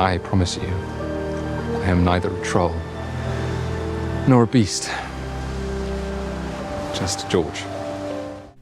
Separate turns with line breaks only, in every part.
I promise you, I am neither a troll nor a beast. Just George.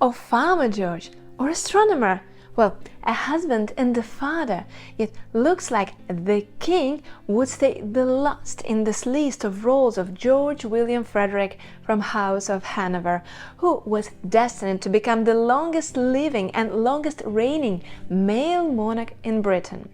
Or Farmer George, or astronomer. Well, a husband and a father, yet looks like the king would stay the last in this list of roles of George William Frederick from House of Hanover, who was destined to become the longest living and longest reigning male monarch in Britain.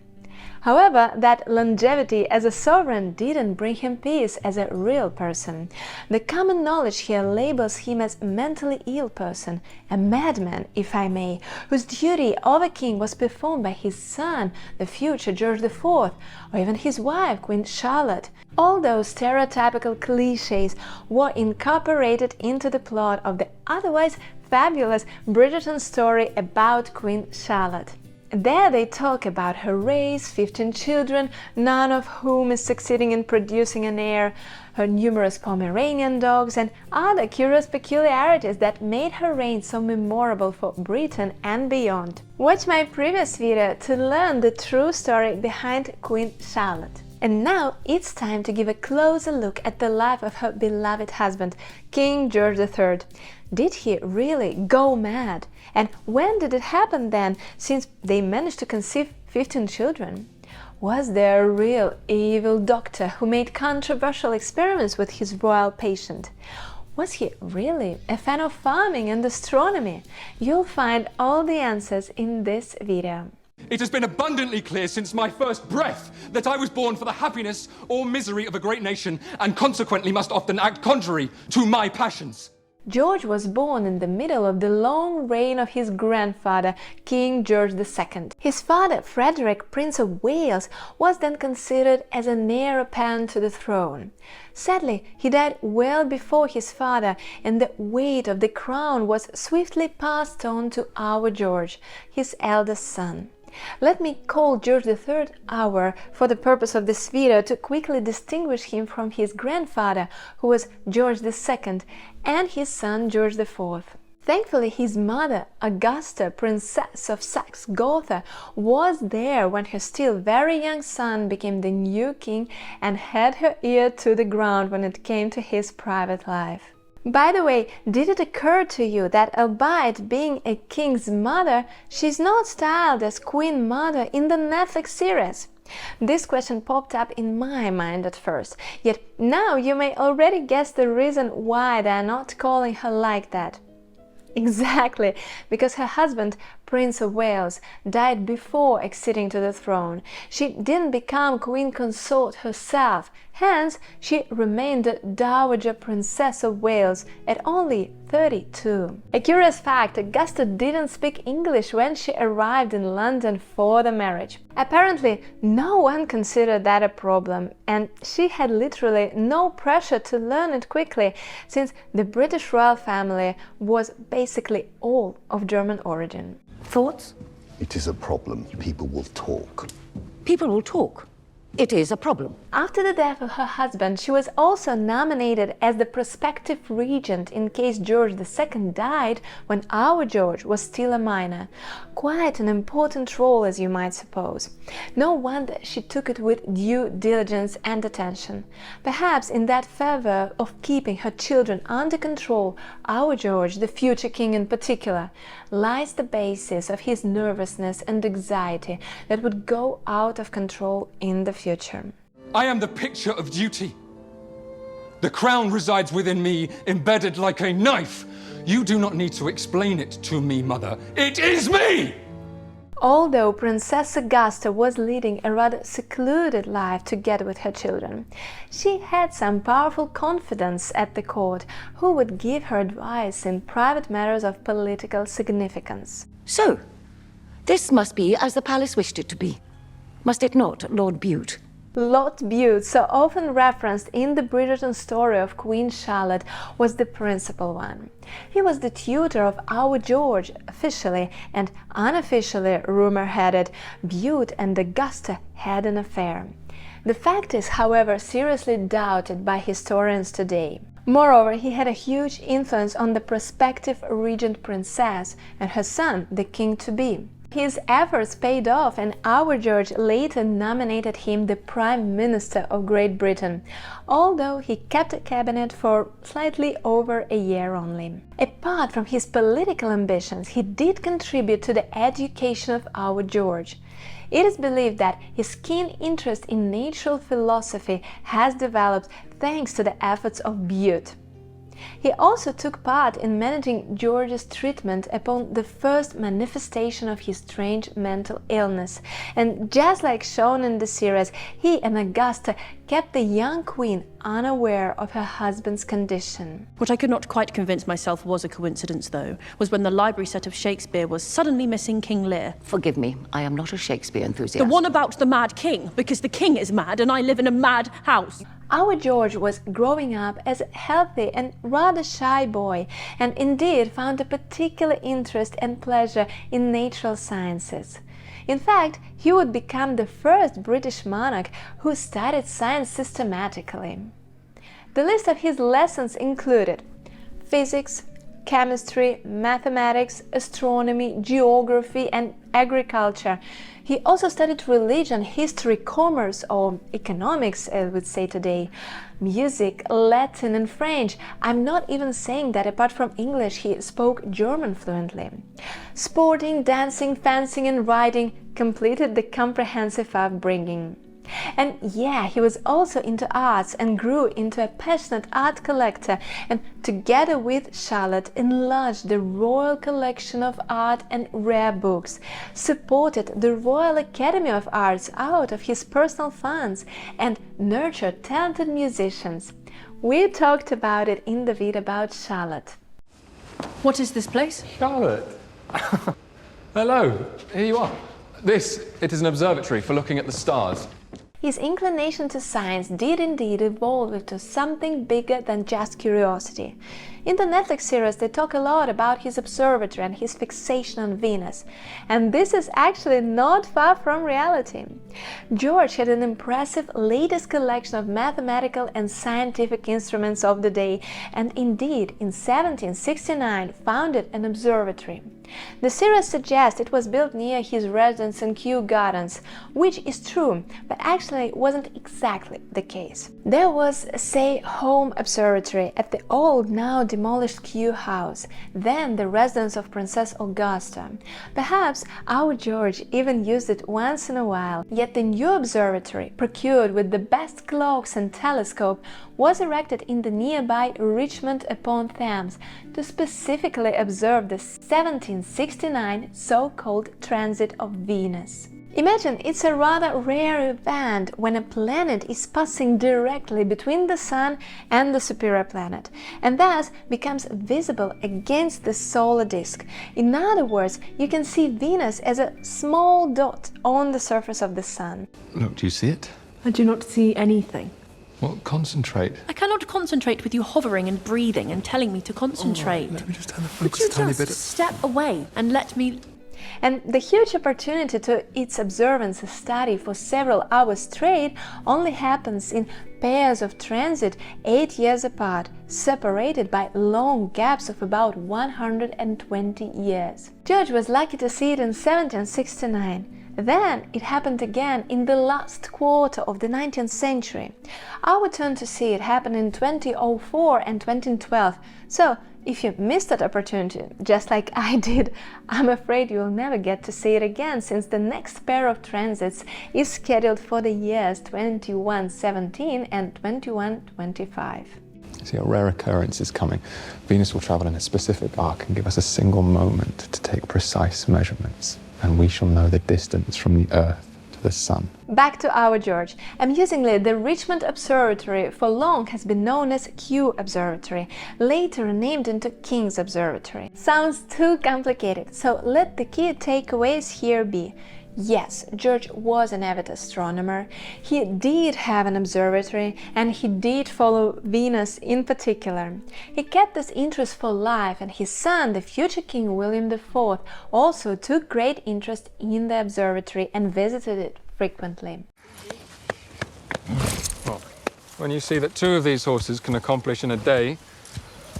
However, that longevity as a sovereign didn't bring him peace as a real person. The common knowledge here labels him as a mentally ill person, a madman, if I may, whose duty of a king was performed by his son, the future George IV, or even his wife, Queen Charlotte. All those stereotypical cliches were incorporated into the plot of the otherwise fabulous Bridgerton story about Queen Charlotte. There they talk about her race, 15 children, none of whom is succeeding in producing an heir, her numerous Pomeranian dogs, and other curious peculiarities that made her reign so memorable for Britain and beyond. Watch my previous video to learn the true story behind Queen Charlotte. And now it's time to give a closer look at the life of her beloved husband, King George III. Did he really go mad? And when did it happen then, since they managed to conceive 15 children? Was there a real evil doctor who made controversial experiments with his royal patient? Was he really a fan of farming and astronomy? You'll find all the answers in this video.
It has been abundantly clear since my first breath that I was born for the happiness or misery of a great nation, and consequently must often act contrary to my passions.
George was born in the middle of the long reign of his grandfather, King George II. His father, Frederick, Prince of Wales, was then considered as an heir apparent to the throne. Sadly, he died well before his father, and the weight of the crown was swiftly passed on to our George, his eldest son. Let me call George III our for the purpose of this video to quickly distinguish him from his grandfather, who was George II, and his son George IV. Thankfully, his mother, Augusta, Princess of Saxe-Gotha, was there when her still very young son became the new king and had her ear to the ground when it came to his private life. By the way, did it occur to you that albeit being a king's mother, she's not styled as Queen Mother in the Netflix series? This question popped up in my mind at first, yet now you may already guess the reason why they are not calling her like that. Exactly, because her husband, Prince of Wales, died before acceding to the throne. She didn't become queen consort herself, hence she remained the Dowager Princess of Wales at only 32. A curious fact, Augusta didn't speak English when she arrived in London for the marriage. Apparently, no one considered that a problem, and she had literally no pressure to learn it quickly, since the British royal family was basically all of German origin.
Thoughts?
It is a problem. People will talk.
People will talk. It is a problem.
After the death of her husband, she was also nominated as the prospective regent in case George II died when our George was still a minor. Quite an important role, as you might suppose. No wonder she took it with due diligence and attention. Perhaps in that fervor of keeping her children under control, our George, the future king in particular, lies the basis of his nervousness and anxiety that would go out of control in the future.
I am the picture of duty. The crown resides within me, embedded like a knife. You do not need to explain it to me, mother. It is me!
Although Princess Augusta was leading a rather secluded life together with her children, she had some powerful confidants at the court who would give her advice in private matters of political significance.
So, this must be as the palace wished it to be. Must it not, Lord Bute?
Lord Bute, so often referenced in the Bridgerton story of Queen Charlotte, was the principal one. He was the tutor of our George, officially, and unofficially, rumor had it, Bute and Augusta had an affair. The fact is, however, seriously doubted by historians today. Moreover, he had a huge influence on the prospective regent princess and her son, the king-to-be. His efforts paid off, and our George later nominated him the Prime Minister of Great Britain, although he kept a cabinet for slightly over a year only. Apart from his political ambitions, he did contribute to the education of our George. It is believed that his keen interest in natural philosophy has developed thanks to the efforts of Bute. He also took part in managing George's treatment upon the first manifestation of his strange mental illness, and just like shown in the series, he and Augusta kept the young queen unaware of her husband's condition.
What I could not quite convince myself was a coincidence, though, was when the library set of Shakespeare was suddenly missing King Lear.
Forgive me, I am not a Shakespeare enthusiast.
The one about the mad king, because the king is mad and I live in a mad house.
Our George was growing up as a healthy and rather shy boy, and indeed found a particular interest and pleasure in natural sciences. In fact, he would become the first British monarch who studied science systematically. The list of his lessons included physics, chemistry, mathematics, astronomy, geography, and agriculture. He also studied religion, history, commerce, or economics, I would say today, music, Latin, and French. I'm not even saying that apart from English, he spoke German fluently. Sporting, dancing, fencing, and riding completed the comprehensive upbringing. And yeah, he was also into arts and grew into a passionate art collector, and together with Charlotte enlarged the royal collection of art and rare books, supported the Royal Academy of Arts out of his personal funds, and nurtured talented musicians. We talked about it in the video about Charlotte.
What is this place?
Charlotte! Hello, here you are. It is an observatory for looking at the stars.
His inclination to science did indeed evolve into something bigger than just curiosity. In the Netflix series, they talk a lot about his observatory and his fixation on Venus, and this is actually not far from reality. George had an impressive latest collection of mathematical and scientific instruments of the day, and indeed, in 1769, founded an observatory. The series suggests it was built near his residence in Kew Gardens, which is true, but actually wasn't exactly the case. There was, say, home observatory at the old, now demolished Kew House, then the residence of Princess Augusta. Perhaps our George even used it once in a while, yet the new observatory, procured with the best clocks and telescope, was erected in the nearby Richmond upon Thames to specifically observe the 1769 so-called transit of Venus. Imagine it's a rather rare event when a planet is passing directly between the Sun and the superior planet, and thus becomes visible against the solar disk. In other words, you can see Venus as a small dot on the surface of the Sun.
Look, do you see it?
I do not see anything.
Well, concentrate.
I cannot concentrate with you hovering and breathing and telling me to concentrate.
Let me just turn the
Would
focus
you
a tiny
just
bit.
step away and let me...
And the huge opportunity to its observance study for several hours straight only happens in pairs of transit 8 years apart, separated by long gaps of about 120 years. George was lucky to see it in 1769. Then it happened again in the last quarter of the 19th century. Our turn to see it happened in 2004 and 2012. So, if you missed that opportunity, just like I did, I'm afraid you'll never get to see it again, since the next pair of transits is scheduled for the years 2117 and 2125.
See, a rare occurrence is coming. Venus will travel in a specific arc and give us a single moment to take precise measurements, and we shall know the distance from the Earth to the Sun.
Back to our George. Amusingly, the Richmond Observatory for long has been known as Kew Observatory, later renamed into King's Observatory. Sounds too complicated, so let the key takeaways here be. Yes, George was an avid astronomer. He did have an observatory, and he did follow Venus in particular. He kept this interest for life, and his son, the future King William IV, also took great interest in the observatory and visited it frequently.
Well, when you see that 2 of these horses can accomplish in a day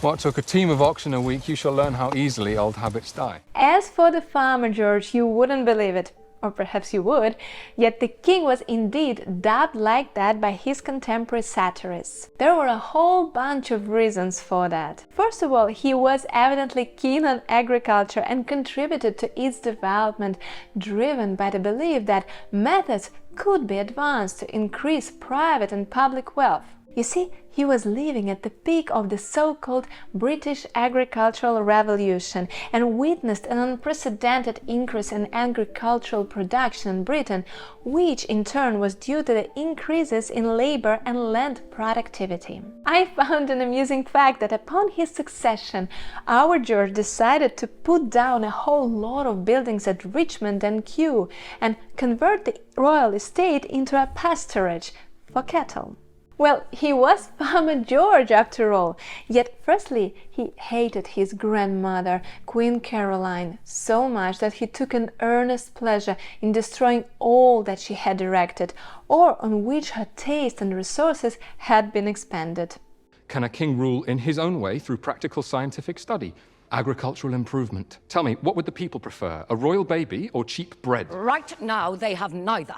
What took a team of ox in a week, you shall learn how easily old habits die.
As for the farmer, George, you wouldn't believe it. Or perhaps you would, yet the king was indeed dubbed like that by his contemporary satirists. There were a whole bunch of reasons for that. First of all, he was evidently keen on agriculture and contributed to its development, driven by the belief that methods could be advanced to increase private and public wealth. You see, he was living at the peak of the so-called British agricultural revolution and witnessed an unprecedented increase in agricultural production in Britain, which in turn was due to the increases in labor and land productivity. I found an amusing fact that upon his succession, our George decided to put down a whole lot of buildings at Richmond and Kew and convert the royal estate into a pasturage for cattle. Well, he was Farmer George after all, yet firstly he hated his grandmother, Queen Caroline, so much that he took an earnest pleasure in destroying all that she had erected, or on which her taste and resources had been expended.
Can a king rule in his own way through practical scientific study? Agricultural improvement. Tell me, what would the people prefer, a royal baby or cheap bread?
Right now, they have neither.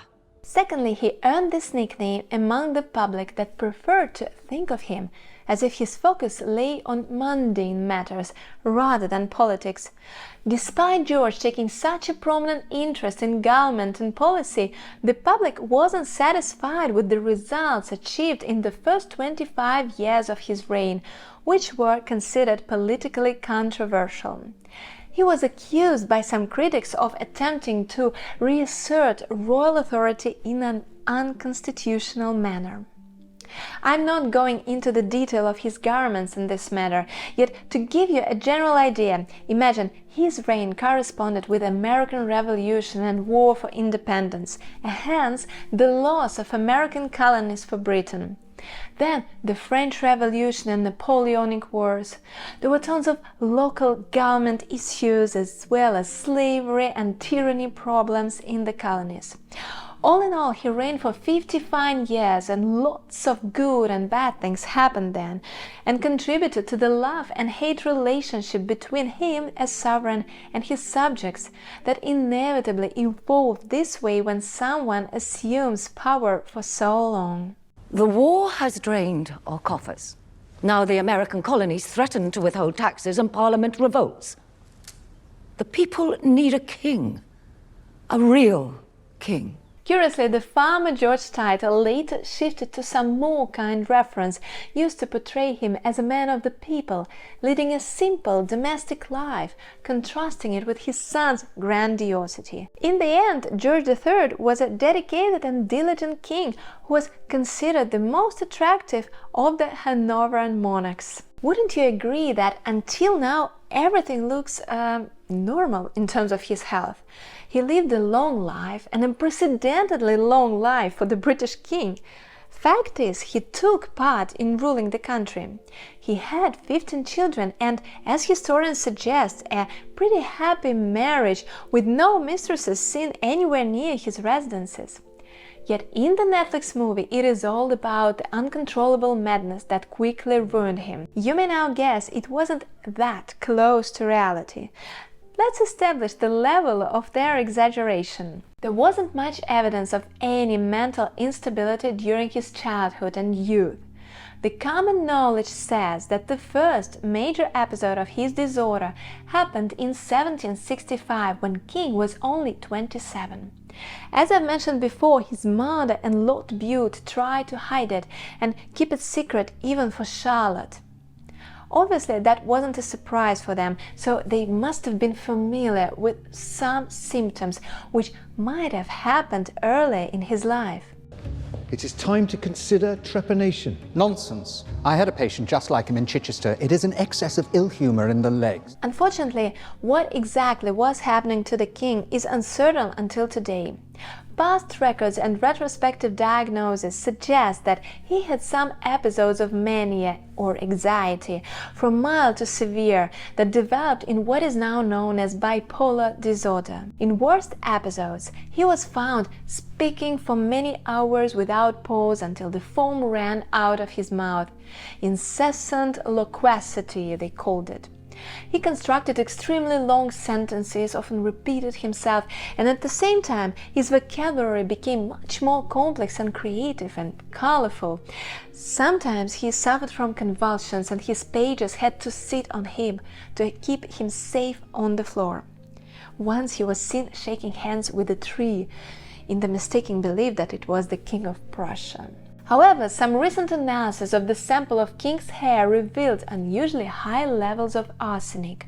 Secondly, he earned this nickname among the public that preferred to think of him as if his focus lay on mundane matters rather than politics. Despite George taking such a prominent interest in government and policy, the public wasn't satisfied with the results achieved in the first 25 years of his reign, which were considered politically controversial. He was accused by some critics of attempting to reassert royal authority in an unconstitutional manner. I'm not going into the detail of his governments in this matter, yet to give you a general idea, imagine his reign corresponded with the American Revolution and War for Independence, and hence the loss of American colonies for Britain. Then the French Revolution and Napoleonic Wars. There were tons of local government issues as well as slavery and tyranny problems in the colonies. All in all, he reigned for 55 years and lots of good and bad things happened then and contributed to the love and hate relationship between him as sovereign and his subjects that inevitably evolved this way when someone assumes power for so long.
The war has drained our coffers. Now the American colonies threaten to withhold taxes and Parliament revolts. The people need a king, a real king.
Curiously, the Farmer George title later shifted to some more kind reference used to portray him as a man of the people, leading a simple domestic life, contrasting it with his son's grandiosity. In the end, George III was a dedicated and diligent king who was considered the most attractive of the Hanoverian monarchs. Wouldn't you agree that until now everything looks normal in terms of his health? He lived a long life, an unprecedentedly long life for the British king. Fact is, he took part in ruling the country. He had 15 children and, as historians suggest, a pretty happy marriage with no mistresses seen anywhere near his residences. Yet in the Netflix movie, it is all about the uncontrollable madness that quickly ruined him. You may now guess it wasn't that close to reality. Let's establish the level of their exaggeration. There wasn't much evidence of any mental instability during his childhood and youth. The common knowledge says that the first major episode of his disorder happened in 1765 when King was only 27. As I've mentioned before, his mother and Lord Bute tried to hide it and keep it secret even for Charlotte. Obviously, that wasn't a surprise for them, so they must have been familiar with some symptoms which might have happened early in his life.
It is time to consider trepanation.
Nonsense. I had a patient just like him in Chichester. It is an excess of ill humor in the legs.
Unfortunately, what exactly was happening to the king is uncertain until today. past records and retrospective diagnosis suggest that he had some episodes of mania or anxiety, from mild to severe, that developed in what is now known as bipolar disorder. In worst episodes, he was found speaking for many hours without pause until the foam ran out of his mouth. Incessant loquacity, they called it. He constructed extremely long sentences, often repeated himself, and at the same time his vocabulary became much more complex and creative and colorful. Sometimes he suffered from convulsions and his pages had to sit on him to keep him safe on the floor. Once he was seen shaking hands with a tree, in the mistaken belief that it was the King of Prussia. However, some recent analysis of the sample of king's hair revealed unusually high levels of arsenic.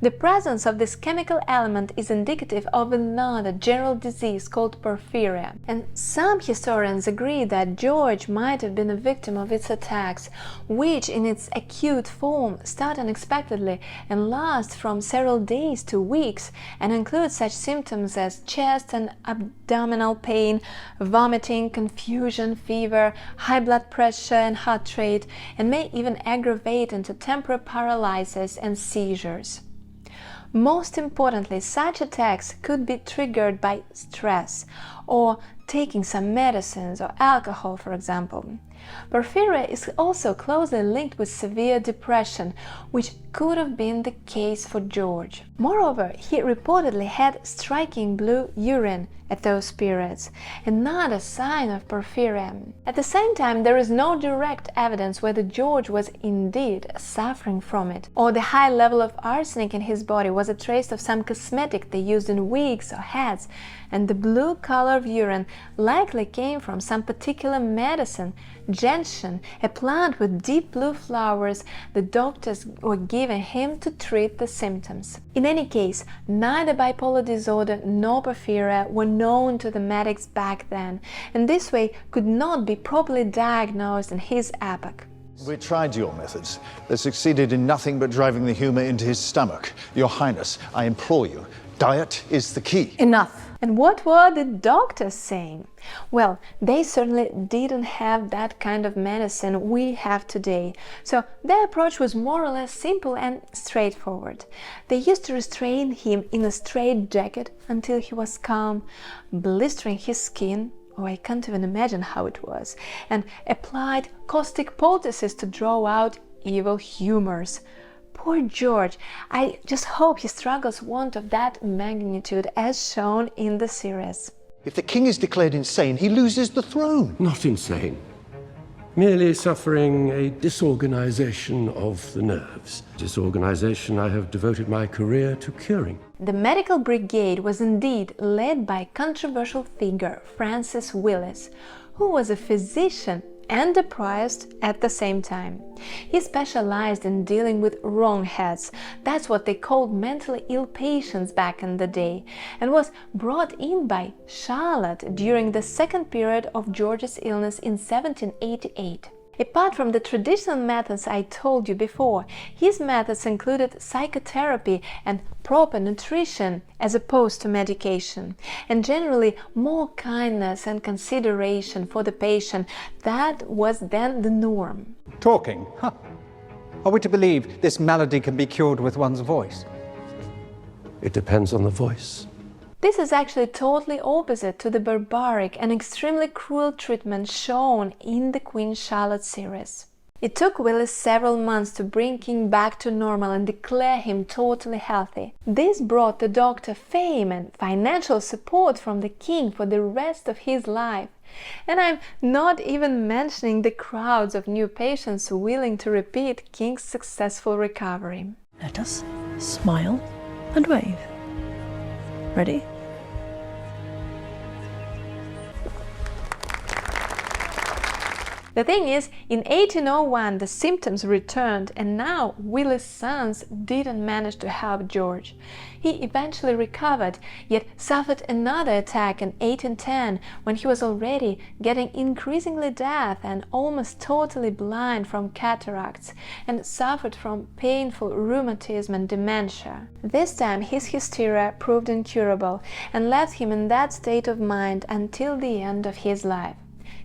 The presence of this chemical element is indicative of another general disease called porphyria, and some historians agree that George might have been a victim of its attacks, which in its acute form start unexpectedly and last from several days to weeks, and include such symptoms as chest and abdominal pain, vomiting, confusion, fever, high blood pressure and heart rate, and may even aggravate into temporary paralysis and seizures. Most importantly, such attacks could be triggered by stress or taking some medicines or alcohol, for example. Porphyria is also closely linked with severe depression, which could have been the case for George. Moreover, he reportedly had striking blue urine at those periods, another sign of porphyria. At the same time, there is no direct evidence whether George was indeed suffering from it, or the high level of arsenic in his body was a trace of some cosmetic they used in wigs or hats, and the blue color of urine likely came from some particular medicine, gentian, a plant with deep blue flowers the doctors were giving him to treat the symptoms. In any case, neither bipolar disorder nor porphyria were known to the medics back then, and this way could not be properly diagnosed in his epoch.
We tried your methods. They succeeded in nothing but driving the humor into his stomach. Your Highness, I implore you, diet is the key.
Enough.
And what were the doctors saying? Well, they certainly didn't have that kind of medicine we have today, so their approach was more or less simple and straightforward. They used to restrain him in a straitjacket until he was calm, blistering his skin, oh, I can't even imagine how it was, and applied caustic poultices to draw out evil humors. Poor George, I just hope his struggles weren't of that magnitude as shown in the series.
If the king is declared insane, he loses the throne.
Not insane. Merely suffering a disorganization of the nerves. Disorganization I have devoted my career to curing.
The medical brigade was indeed led by a controversial figure, Francis Willis, who was a physician and a priest at the same time. He specialized in dealing with wrongheads, that's what they called mentally ill patients back in the day, and was brought in by Charlotte during the second period of George's illness in 1788. Apart from the traditional methods I told you before, his methods included psychotherapy and proper nutrition as opposed to medication, and generally more kindness and consideration for the patient. That was then the norm.
Talking? Huh. Are we to believe this malady can be cured with one's voice?
It depends on the voice.
This is actually totally opposite to the barbaric and extremely cruel treatment shown in the Queen Charlotte series. It took Willis several months to bring King back to normal and declare him totally healthy. This brought the doctor fame and financial support from the king for the rest of his life. And I'm not even mentioning the crowds of new patients willing to repeat King's successful recovery.
Let us smile and wave. Ready?
The thing is, in 1801 the symptoms returned, and now Willie's sons didn't manage to help George. He eventually recovered, yet suffered another attack in 1810 when he was already getting increasingly deaf and almost totally blind from cataracts, and suffered from painful rheumatism and dementia. This time his hysteria proved incurable and left him in that state of mind until the end of his life.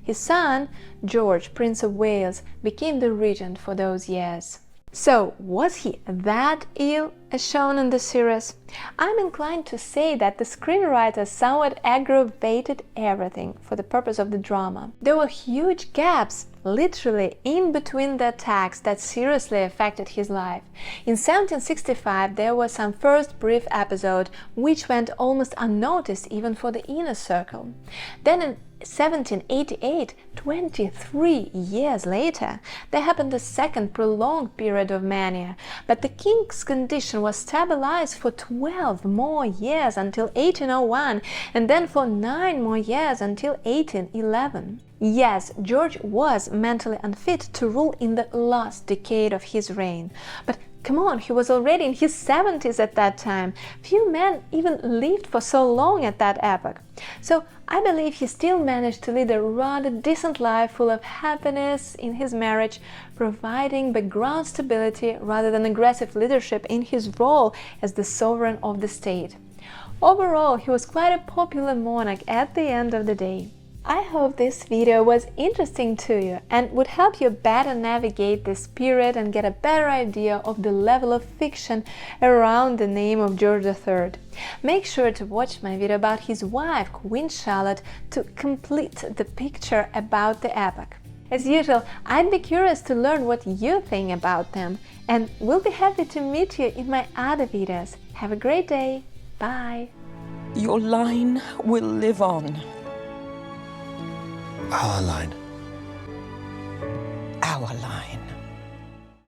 His son, George, Prince of Wales, became the regent for those years. So, was he that ill as shown in the series? I'm inclined to say that the screenwriter somewhat aggravated everything for the purpose of the drama. There were huge gaps, literally, in between the attacks that seriously affected his life. In 1765 there was some first brief episode which went almost unnoticed even for the inner circle. Then in 1788, 23 years later, there happened a second prolonged period of mania, but the king's condition was stabilized for 12 more years until 1801, and then for 9 more years until 1811. Yes, George was mentally unfit to rule in the last decade of his reign, but come on, he was already in his 70s at that time. Few men even lived for so long at that epoch. So I believe he still managed to lead a rather decent life full of happiness in his marriage, providing background stability rather than aggressive leadership in his role as the sovereign of the state. Overall, he was quite a popular monarch at the end of the day. I hope this video was interesting to you and would help you better navigate this period and get a better idea of the level of fiction around the name of George III. Make sure to watch my video about his wife, Queen Charlotte, to complete the picture about the epoch. As usual, I'd be curious to learn what you think about them, and will be happy to meet you in my other videos. Have a great day. Bye.
Your line will live on.
Our line.
Our line.